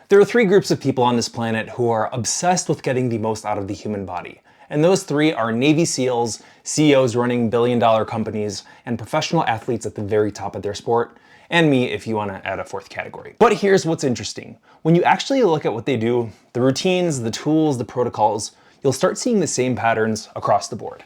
There are three groups of people on this planet who are obsessed with getting the most out of the human body. And those three are Navy SEALs, CEOs running billion-dollar companies, and professional athletes at the very top of their sport, and me if you want to add a fourth category. But here's what's interesting. When you actually look at what they do, the routines, the tools, the protocols, you'll start seeing the same patterns across the board.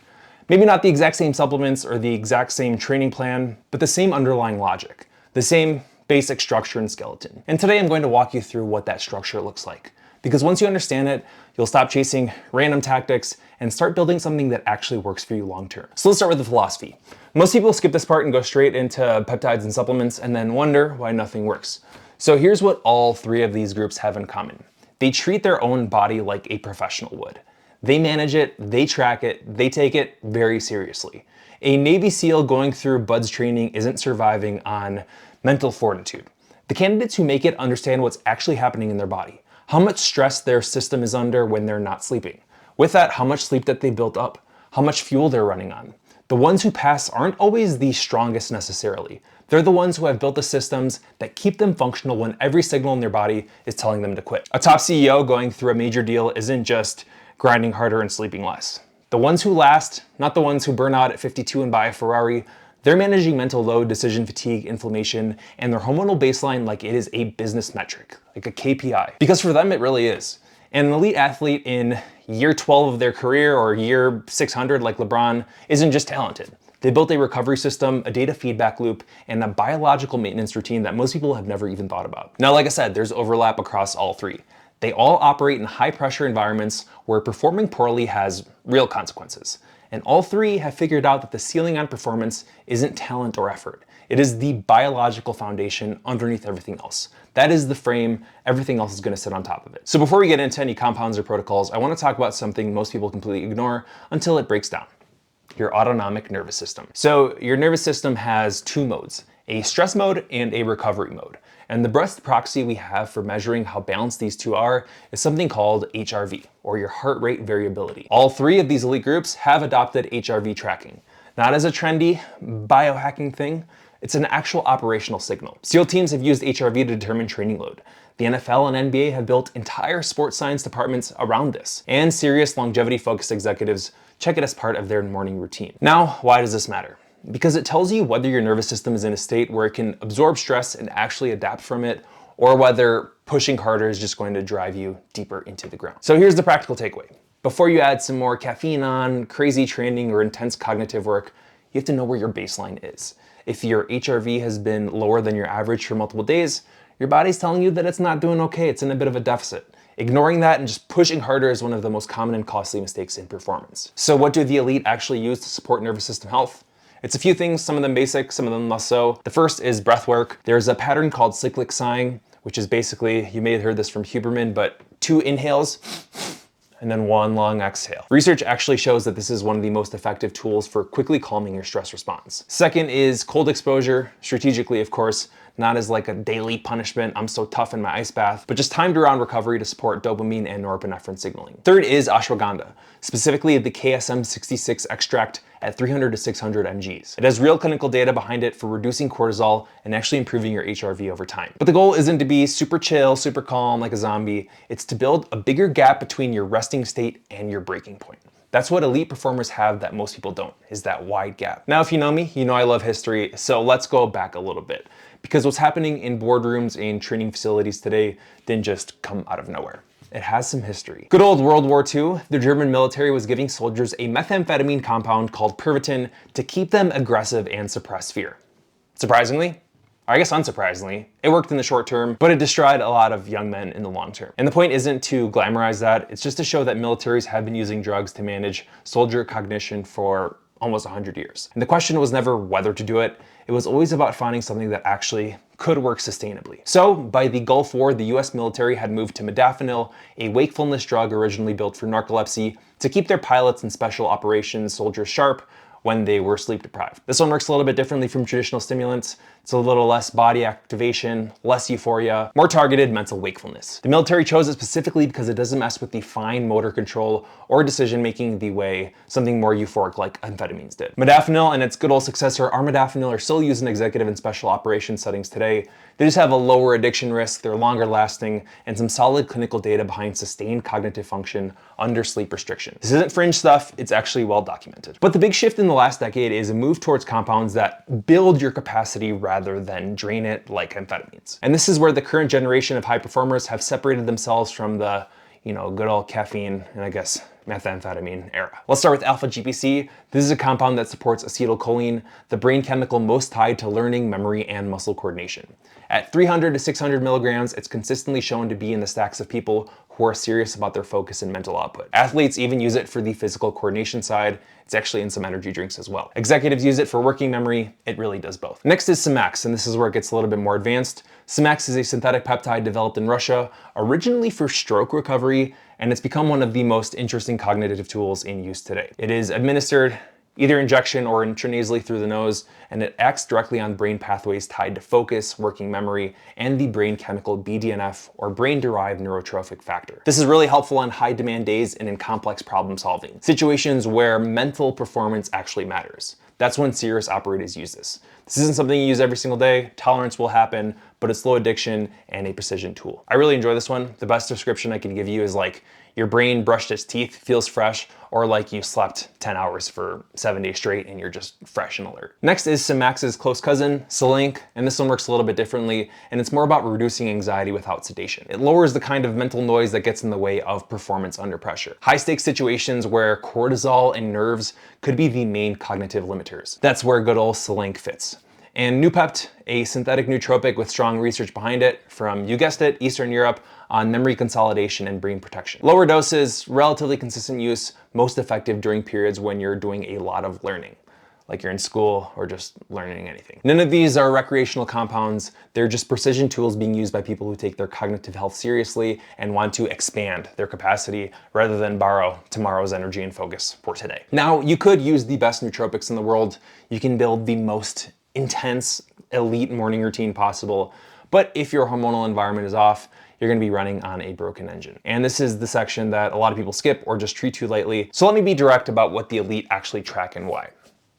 Maybe not the exact same supplements or the exact same training plan, but the same underlying logic, the same basic structure and skeleton. And today I'm going to walk you through what that structure looks like. Because once you understand it, you'll stop chasing random tactics and start building something that actually works for you long term. So let's start with the philosophy. Most people skip this part and go straight into peptides and supplements and then wonder why nothing works. So here's what all three of these groups have in common. They treat their own body like a professional would. They manage it, they track it, they take it very seriously. A Navy SEAL going through BUD/S training isn't surviving on mental fortitude. The candidates who make it understand what's actually happening in their body, how much stress their system is under when they're not sleeping. With that, how much sleep that they built up, how much fuel they're running on. The ones who pass aren't always the strongest necessarily. They're the ones who have built the systems that keep them functional when every signal in their body is telling them to quit. A top CEO going through a major deal isn't just grinding harder and sleeping less. The ones who last, not the ones who burn out at 52 and buy a Ferrari, they're managing mental load, decision fatigue, inflammation, and their hormonal baseline like it is a business metric, like a KPI. Because for them, it really is. And an elite athlete in year 12 of their career or year 600 like LeBron isn't just talented. They built a recovery system, a data feedback loop, and a biological maintenance routine that most people have never even thought about. Now, like I said, there's overlap across all three. They all operate in high pressure environments where performing poorly has real consequences. And all three have figured out that the ceiling on performance isn't talent or effort. It is the biological foundation underneath everything else. That is the frame, everything else is gonna sit on top of it. So before we get into any compounds or protocols, I wanna talk about something most people completely ignore until it breaks down. Your autonomic nervous system. So your nervous system has two modes, a stress mode and a recovery mode. And the best proxy we have for measuring how balanced these two are is something called HRV, or your heart rate variability. All three of these elite groups have adopted HRV tracking. Not as a trendy biohacking thing, it's an actual operational signal. SEAL teams have used HRV to determine training load. The NFL and NBA have built entire sports science departments around this. And serious longevity-focused executives check it as part of their morning routine. Now, why does this matter? Because it tells you whether your nervous system is in a state where it can absorb stress and actually adapt from it, or whether pushing harder is just going to drive you deeper into the ground. So here's the practical takeaway. Before you add some more caffeine on, crazy training, or intense cognitive work, you have to know where your baseline is. If your HRV has been lower than your average for multiple days, your body's telling you that it's not doing okay, it's in a bit of a deficit. Ignoring that and just pushing harder is one of the most common and costly mistakes in performance. So what do the elite actually use to support nervous system health? It's a few things, some of them basic, some of them less so. The first is breath work. There's a pattern called cyclic sighing, which is basically, you may have heard this from Huberman, but 2 inhales and then 1 long exhale. Research actually shows that this is one of the most effective tools for quickly calming your stress response. Second is cold exposure, strategically of course, not as like a daily punishment, I'm so tough in my ice bath, but just timed around recovery to support dopamine and norepinephrine signaling. Third is ashwagandha, specifically the KSM-66 extract at 300 to 600 mgs. It has real clinical data behind it for reducing cortisol and actually improving your HRV over time. But the goal isn't to be super chill, super calm like a zombie, it's to build a bigger gap between your resting state and your breaking point. That's what elite performers have that most people don't, is that wide gap. Now, if you know me, you know I love history, so let's go back a little bit. Because what's happening in boardrooms and training facilities today didn't just come out of nowhere. It has some history. Good old World War II, the German military was giving soldiers a methamphetamine compound called Pervitin to keep them aggressive and suppress fear. Surprisingly, or I guess unsurprisingly, it worked in the short term, but it destroyed a lot of young men in the long term. And the point isn't to glamorize that, it's just to show that militaries have been using drugs to manage soldier cognition for almost 100 years. And the question was never whether to do it, it was always about finding something that actually could work sustainably. So by the Gulf War, the US military had moved to modafinil, a wakefulness drug originally built for narcolepsy, to keep their pilots and special operations soldiers sharp when they were sleep deprived. This one works a little bit differently from traditional stimulants. It's a little less body activation, less euphoria, more targeted mental wakefulness. The military chose it specifically because it doesn't mess with the fine motor control or decision making the way something more euphoric like amphetamines did. Modafinil and its good old successor armodafinil are still used in executive and special operations settings today. They just have a lower addiction risk, they're longer lasting, and some solid clinical data behind sustained cognitive function under sleep restriction. This isn't fringe stuff, it's actually well documented. But the big shift in the last decade is a move towards compounds that build your capacity rather than drain it like amphetamines. And this is where the current generation of high performers have separated themselves from the, good old caffeine and I guess methamphetamine era. Let's start with alpha GPC. This is a compound that supports acetylcholine, the brain chemical most tied to learning, memory, and muscle coordination. At 300 to 600 milligrams, it's consistently shown to be in the stacks of people who are serious about their focus and mental output. Athletes even use it for the physical coordination side. It's actually in some energy drinks as well. Executives use it for working memory. It really does both. Next is Cimax, and this is where it gets a little bit more advanced. Cimax is a synthetic peptide developed in Russia, originally for stroke recovery, and it's become one of the most interesting cognitive tools in use today. It is administered either injection or intranasally through the nose, and it acts directly on brain pathways tied to focus, working memory, and the brain chemical BDNF, or brain-derived neurotrophic factor. This is really helpful on high-demand days and in complex problem solving, situations where mental performance actually matters. That's when serious operators use this. This isn't something you use every single day, tolerance will happen, but it's low addiction and a precision tool. I really enjoy this one. The best description I can give you is like your brain brushed its teeth, feels fresh, or like you slept 10 hours for 7 days straight and you're just fresh and alert. Next is Cimax's close cousin, Selink, and this one works a little bit differently, and it's more about reducing anxiety without sedation. It lowers the kind of mental noise that gets in the way of performance under pressure. High stakes situations where cortisol and nerves could be the main cognitive limiters. That's where good old Selink fits. And Nupept, a synthetic nootropic with strong research behind it from, you guessed it, Eastern Europe on memory consolidation and brain protection. Lower doses, relatively consistent use, most effective during periods when you're doing a lot of learning, like you're in school or just learning anything. None of these are recreational compounds. They're just precision tools being used by people who take their cognitive health seriously and want to expand their capacity rather than borrow tomorrow's energy and focus for today. Now, you could use the best nootropics in the world. You can build the most intense, elite morning routine possible. But if your hormonal environment is off, you're gonna be running on a broken engine. And this is the section that a lot of people skip or just treat too lightly. So let me be direct about what the elite actually track and why.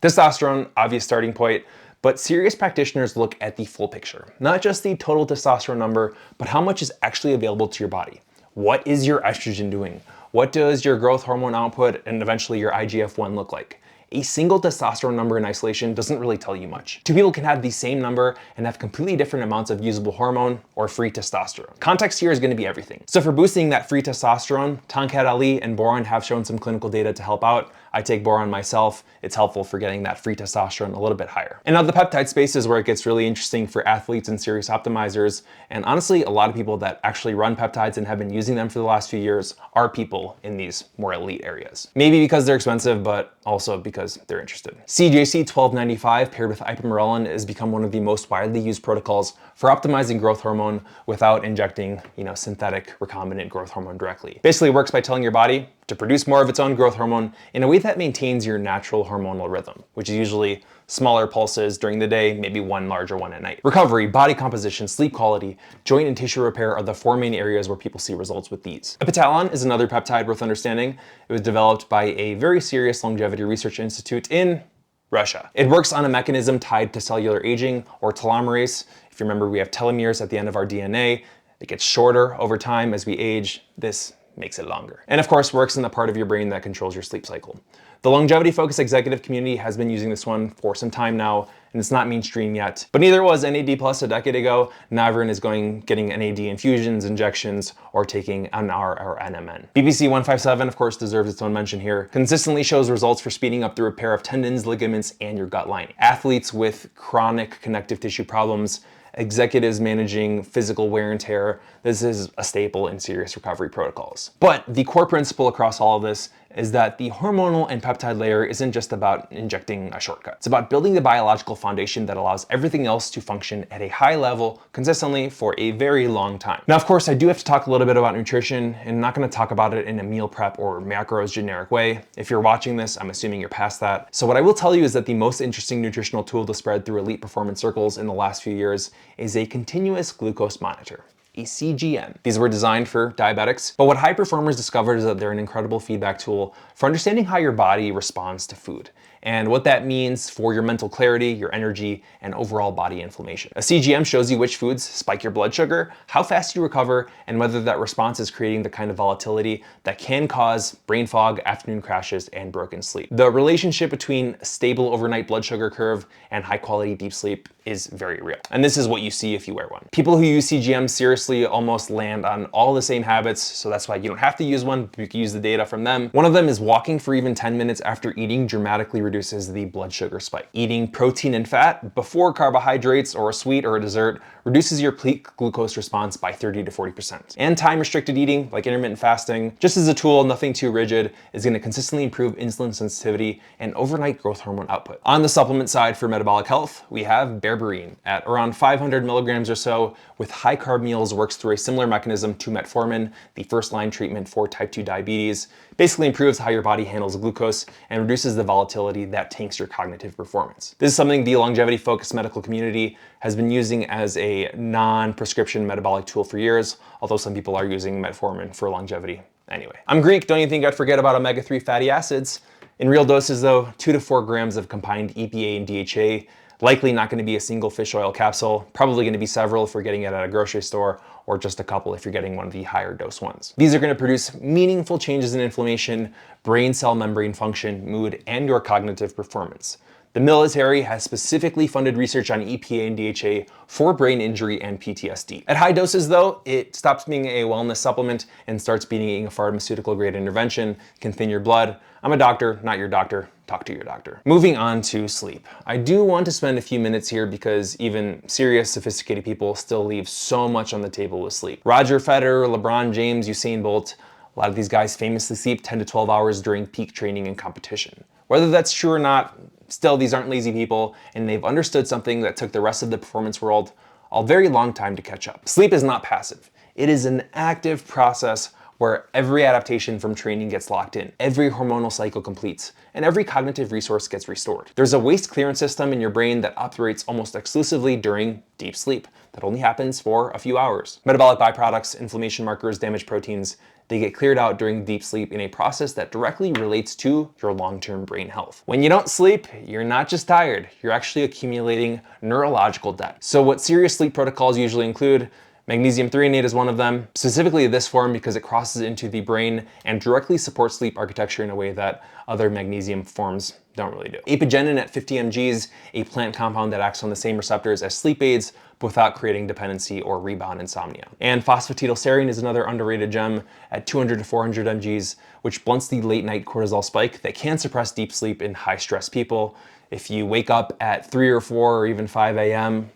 Testosterone, obvious starting point, but serious practitioners look at the full picture. Not just the total testosterone number, but how much is actually available to your body. What is your estrogen doing? What does your growth hormone output and eventually your IGF-1 look like? A single testosterone number in isolation doesn't really tell you much. Two people can have the same number and have completely different amounts of usable hormone or free testosterone. Context here is going to be everything. So for boosting that free testosterone, Tongkat Ali and boron have shown some clinical data to help out. I take boron myself. It's helpful for getting that free testosterone a little bit higher. And now the peptide space is where it gets really interesting for athletes and serious optimizers. And honestly, a lot of people that actually run peptides and have been using them for the last few years are people in these more elite areas. Maybe because they're expensive, but also because they're interested. CJC 1295 paired with ipamorelin has become one of the most widely used protocols for optimizing growth hormone without injecting, synthetic recombinant growth hormone directly. Basically, it works by telling your body to produce more of its own growth hormone in a way that maintains your natural hormonal rhythm, which is usually smaller pulses during the day, maybe one larger one at night. Recovery, body composition, sleep quality, joint and tissue repair are the four main areas where people see results with these. Epitalon is another peptide worth understanding. It was developed by a very serious longevity research institute in Russia. It works on a mechanism tied to cellular aging or telomerase. If you remember, we have telomeres at the end of our DNA. It gets shorter over time as we age. This makes it longer. And of course, works in the part of your brain that controls your sleep cycle. The longevity-focused executive community has been using this one for some time now, and it's not mainstream yet. But neither was NAD plus a decade ago. Now everyone is getting NAD infusions, injections, or taking NR or NMN. BBC 157, of course, deserves its own mention here. Consistently shows results for speeding up the repair of tendons, ligaments, and your gut lining. Athletes with chronic connective tissue problems, executives managing physical wear and tear, this is a staple in serious recovery protocols. But the core principle across all of this is that the hormonal and peptide layer isn't just about injecting a shortcut. It's about building the biological foundation that allows everything else to function at a high level consistently for a very long time. Now, of course, I do have to talk a little bit about nutrition, and I'm not going to talk about it in a meal prep or macros generic way. If you're watching this, I'm assuming you're past that. So what I will tell you is that the most interesting nutritional tool to spread through elite performance circles in the last few years is a continuous glucose monitor, a CGM. These were designed for diabetics, but what high performers discovered is that they're an incredible feedback tool for understanding how your body responds to food and what that means for your mental clarity, your energy, and overall body inflammation. A CGM shows you which foods spike your blood sugar, how fast you recover, and whether that response is creating the kind of volatility that can cause brain fog, afternoon crashes, and broken sleep. The relationship between a stable overnight blood sugar curve and high quality deep sleep is very real. And this is what you see if you wear one. People who use CGMs seriously almost land on all the same habits, so that's why you don't have to use one, but you can use the data from them. One of them is walking for even 10 minutes after eating dramatically reduces the blood sugar spike. Eating protein and fat before carbohydrates or a sweet or a dessert reduces your peak glucose response by 30 to 40%. And time-restricted eating, like intermittent fasting, just as a tool, nothing too rigid, is going to consistently improve insulin sensitivity and overnight growth hormone output. On the supplement side for metabolic health, we have berberine at around 500 milligrams or so, with high-carb meals works through a similar mechanism to metformin, the first-line treatment for type 2 diabetes. Basically improves how your body handles glucose and reduces the volatility that tanks your cognitive performance. This is something the longevity-focused medical community has been using as a non-prescription metabolic tool for years, although some people are using metformin for longevity anyway. I'm Greek, don't you think I'd forget about omega-3 fatty acids? In real doses though, 2 to 4 grams of combined EPA and DHA, likely not going to be a single fish oil capsule, probably going to be several if we're getting it at a grocery store, or just a couple if you're getting one of the higher dose ones. These are going to produce meaningful changes in inflammation, brain cell membrane function, mood, and your cognitive performance. The military has specifically funded research on EPA and DHA for brain injury and PTSD. At high doses though, it stops being a wellness supplement and starts being a pharmaceutical grade intervention, can thin your blood. I'm a doctor, not your doctor. Talk to your doctor. Moving on to sleep. I do want to spend a few minutes here because even serious, sophisticated people still leave so much on the table with sleep. Roger Federer, LeBron James, Usain Bolt, a lot of these guys famously sleep 10 to 12 hours during peak training and competition. Whether that's true or not, still, these aren't lazy people, and they've understood something that took the rest of the performance world a very long time to catch up. Sleep is not passive. It is an active process where every adaptation from training gets locked in, every hormonal cycle completes, and every cognitive resource gets restored. There's a waste clearance system in your brain that operates almost exclusively during deep sleep that only happens for a few hours. Metabolic byproducts, inflammation markers, damaged proteins, they get cleared out during deep sleep in a process that directly relates to your long-term brain health. When you don't sleep, you're not just tired, you're actually accumulating neurological debt. So what serious sleep protocols usually include: magnesium threonate is one of them, specifically this form because it crosses into the brain and directly supports sleep architecture in a way that other magnesium forms don't really do. Apigenin at 50 mgs, a plant compound that acts on the same receptors as sleep aids, but without creating dependency or rebound insomnia. And phosphatidylserine is another underrated gem at 200 to 400 mgs, which blunts the late night cortisol spike that can suppress deep sleep in high stress people. If you wake up at 3 or 4 or even 5 a.m.,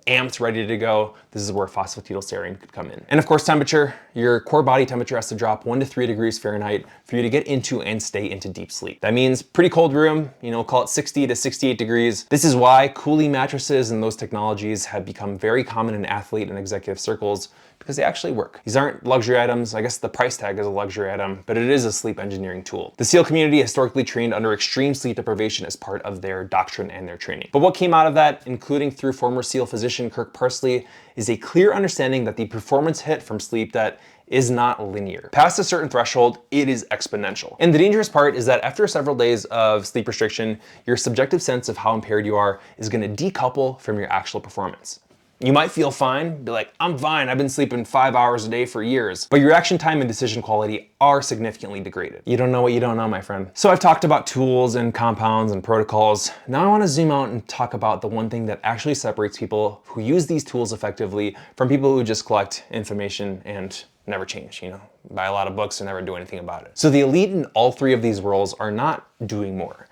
amped, ready to go, this is where phosphatidylserine could come in. And of course, temperature. Your core body temperature has to drop 1 to 3 degrees Fahrenheit for you to get into and stay into deep sleep. That means pretty cold room, call it 60 to 68 degrees. This is why cooling mattresses and those technologies have become very common in athlete and executive circles, because they actually work. These aren't luxury items. I guess the price tag is a luxury item, but it is a sleep engineering tool. The SEAL community historically trained under extreme sleep deprivation as part of their doctrine and their training. But what came out of that, including through former SEAL physician Kirk Parsley, is a clear understanding that the performance hit from sleep that is not linear. Past a certain threshold, it is exponential. And the dangerous part is that after several days of sleep restriction, your subjective sense of how impaired you are is going to decouple from your actual performance. You might feel fine, be like, I'm fine, I've been sleeping 5 hours a day for years, but your action time and decision quality are significantly degraded. You don't know what you don't know, my friend. So I've talked about tools and compounds and protocols. Now I want to zoom out and talk about the one thing that actually separates people who use these tools effectively from people who just collect information and never change, buy a lot of books and never do anything about it. So the elite in all three of these roles are not doing more.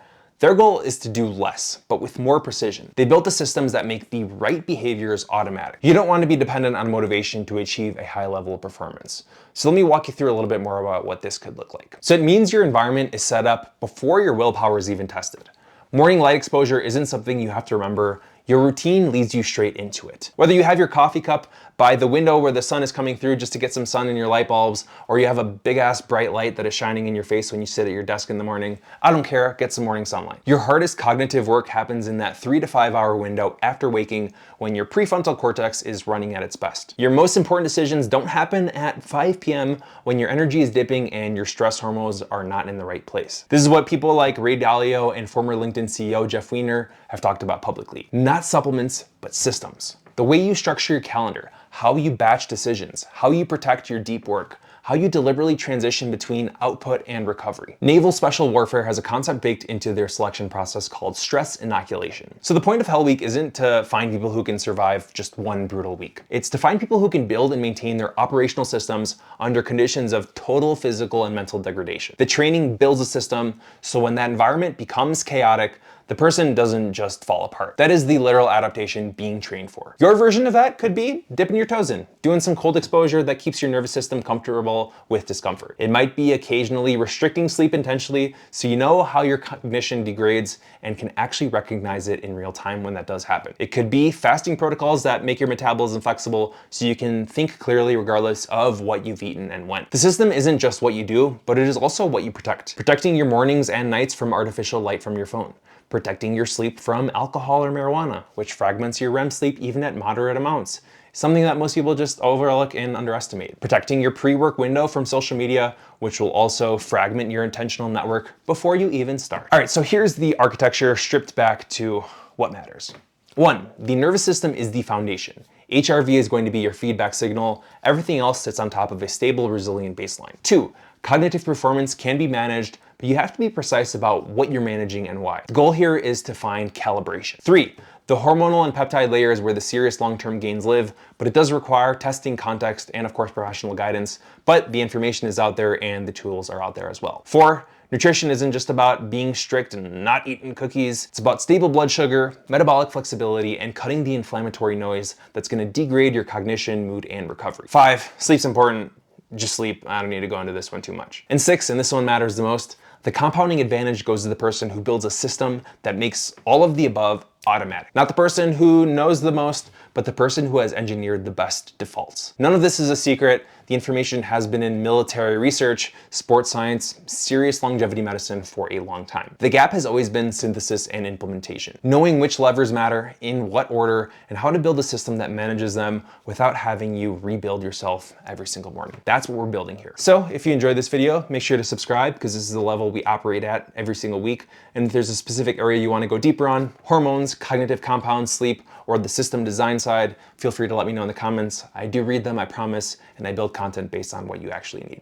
Their goal is to do less, but with more precision. They built the systems that make the right behaviors automatic. You don't want to be dependent on motivation to achieve a high level of performance. So let me walk you through a little bit more about what this could look like. So it means your environment is set up before your willpower is even tested. Morning light exposure isn't something you have to remember. Your routine leads you straight into it. Whether you have your coffee cup by the window where the sun is coming through just to get some sun in your light bulbs, or you have a big ass bright light that is shining in your face when you sit at your desk in the morning, I don't care, get some morning sunlight. Your hardest cognitive work happens in that 3 to 5 hour window after waking when your prefrontal cortex is running at its best. Your most important decisions don't happen at 5 p.m. when your energy is dipping and your stress hormones are not in the right place. This is what people like Ray Dalio and former LinkedIn CEO Jeff Weiner have talked about publicly. Not supplements, but systems. The way you structure your calendar, how you batch decisions, how you protect your deep work, how you deliberately transition between output and recovery. Naval Special Warfare has a concept baked into their selection process called stress inoculation. So the point of Hell Week isn't to find people who can survive just one brutal week. It's to find people who can build and maintain their operational systems under conditions of total physical and mental degradation. The training builds a system so when that environment becomes chaotic, the person doesn't just fall apart. That is the literal adaptation being trained for. Your version of that could be dipping your toes in, doing some cold exposure that keeps your nervous system comfortable with discomfort. It might be occasionally restricting sleep intentionally so you know how your cognition degrades and can actually recognize it in real time when that does happen. It could be fasting protocols that make your metabolism flexible so you can think clearly regardless of what you've eaten and when. The system isn't just what you do, but it is also what you protect. Protecting your mornings and nights from artificial light from your phone. Protecting your sleep from alcohol or marijuana, which fragments your REM sleep even at moderate amounts. Something that most people just overlook and underestimate. Protecting your pre-work window from social media, which will also fragment your intentional network before you even start. All right, so here's the architecture stripped back to what matters. 1, the nervous system is the foundation. HRV is going to be your feedback signal. Everything else sits on top of a stable, resilient baseline. 2, cognitive performance can be managed, but you have to be precise about what you're managing and why. The goal here is to find calibration. 3, the hormonal and peptide layer is where the serious long-term gains live, but it does require testing, context, and of course professional guidance, but the information is out there and the tools are out there as well. 4, nutrition isn't just about being strict and not eating cookies. It's about stable blood sugar, metabolic flexibility, and cutting the inflammatory noise that's gonna degrade your cognition, mood, and recovery. 5, sleep's important. Just sleep. I don't need to go into this one too much. And 6, and this one matters the most, the compounding advantage goes to the person who builds a system that makes all of the above automatic. Not the person who knows the most, but the person who has engineered the best defaults. None of this is a secret. The information has been in military research, sports science, serious longevity medicine for a long time. The gap has always been synthesis and implementation. Knowing which levers matter, in what order, and how to build a system that manages them without having you rebuild yourself every single morning. That's what we're building here. So if you enjoyed this video, make sure to subscribe because this is the level we operate at every single week. And if there's a specific area you want to go deeper on, hormones, cognitive compounds, sleep, or the system design side, feel free to let me know in the comments. I do read them, I promise, and I build content based on what you actually need.